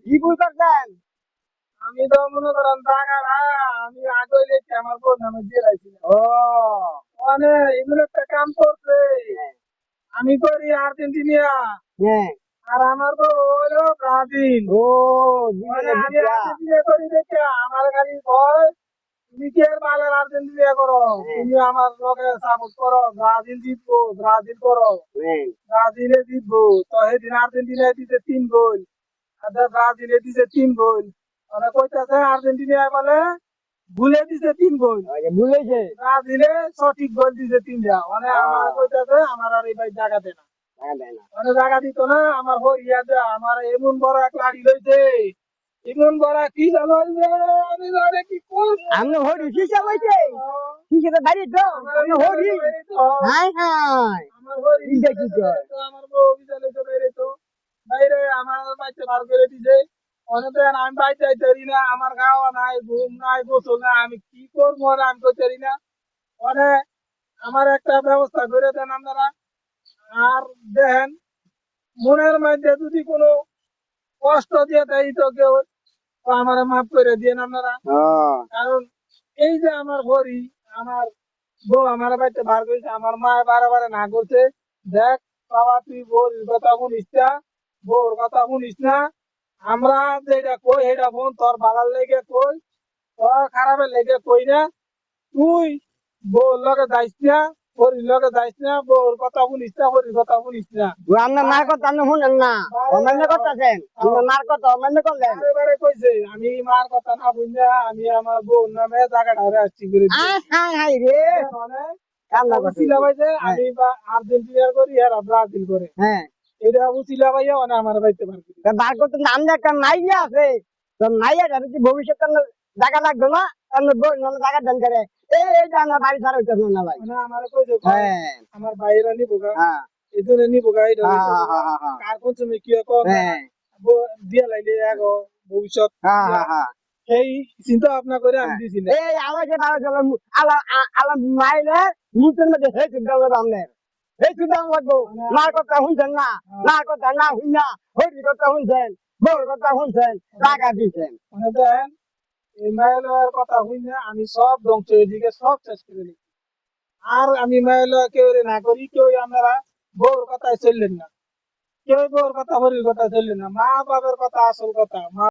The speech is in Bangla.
কি ভুল করছেন? আমি তো মনে করেন টাকাটা আমি আগে লেছি আমার বোন নামে দিয়ে রাখছিলাম। ও মানে এগুলো একটা কাম করছে। আমি করি আর্জেন্টিনা হ্যাঁ আর আমার তো হলো ব্রাজিল। ও মানে আমি আর্জেন্টিনা করি দেখে আমার খালি ভয় তুমি কি আর বাংলার আর্জেন্টিনা করো, তুমি আমার লোকে সাপোর্ট করো, ব্রাজিল জিতবো, ব্রাজিল করো, ব্রাজিলে জিতবো। তো সেদিন আর্জেন্টিনায় দিতে 3 গোল আর ব্রাজিলে দিতে 3 গোল। মানে কইতাছে আর্জেন্টিনা বলে ভুলে দিছে 3 গোল, ভুলেছে ব্রাজিলে সঠিক গোল দিছে 3টা। মানে আমার কইতাছে আমার আর এই ভাই জায়গা দেয় না, মানে জায়গা দিত না। আমার হইয়া দে আমার এমন বড় এক লাড়ি লইছে, এমন বড় কি জানো আমি জানে কি করব। আমি হরি হিসাব হইছে হিসেবে বাড়ি তো আমি হরি হাই হাই আমার হরি ইটা কি কয় তো আমার বউ বিজালে তো বাইরে তো বাইরে আমার বাইতে বার করে দিছে। অনেক আমি বাইতে যাইতে পারি না, আমার খাওয়া নাই, ঘুম নাই, গোসল নাই, আমি কি করবো আর আমি করতে পারি না। মানে আমার একটা ব্যবস্থা করে দেন আপনারা। আর দেখেন মনের মধ্যে যদি কোনো কষ্ট দিয়ে দেয় তো কেউ তো আমার মাফ করে দিয়ে আপনারা। কারণ এই যে আমার ঘড়ি আমার বউ আমার বাড়িতে বার করেছে, আমার মা বারে বারে না করছে, দেখ বাবা তুই বউর কথা শুনিস না, বউর কথা শুনিস না, আমরা যেটা কই সেটা বোন তোর ভালার লেগে কই, তোর খারাপের লেগে কই না। তুই বউর লগে যাইস না, হরির লগে যাইস না, বউর কথা শুনিস না, হরির কথা শুনিস না। আপনার মার কথা আপনি শুনেন না অমান্য করতেছেন আপনার মার কথা অমান্য করলেন বারে কইছে আমি মার কথা না বুঝা আমি আমার বউর নামে জায়গাটা ধরে আসছি করে হাই হাই হাই রে মানে কান্না করতেছে উচিলা ভাই যে আমি আর্জেন্টিনার করি আর ব্রাজিল করে, হ্যাঁ এটা উচিলা ভাইয়া মানে আমার বাড়িতে পারবে। বার করতে নাম একটা মাইয়া আছে তো মাইয়া যাবে কি ভবিষ্যৎ জায়গা লাগবে না জায়গা দান করে এই যে আমার বাড়ি ছাড়া হইতেছে না ভাই মানে আমার কইছে হ্যাঁ আমার বাইরে নিবো গা, হ্যাঁ এজন্য নিবো গা, এটা হ্যাঁ কার কোন সময় কি কর হ্যাঁ দিয়া লাইলে আগো ভবিষ্যৎ হ্যাঁ সেই চিন্তা ভাবনা করে আমি দিয়েছিলাম। এই আমাকে আলা আলা মাইলে মুখের মধ্যে হে চিন্তা করবো আপনার এই চিন্তা করবো মার কথা শুনছেন না মার কথা না শুন না হরি কথা শুনছেন বউর কথা শুনছেন টাকা দিচ্ছেন মানে দেন এই মায়ের কথা হই না আমি সব ধ্বংস এদিকে সব শেষ করে দিই। আর আমি মায়ের কেউ না করি, কেউ আপনারা বউর কথায় চললেন না, কেউ বউর কথা হরির কথা চললেন না, মা বাবার কথা আসল কথা।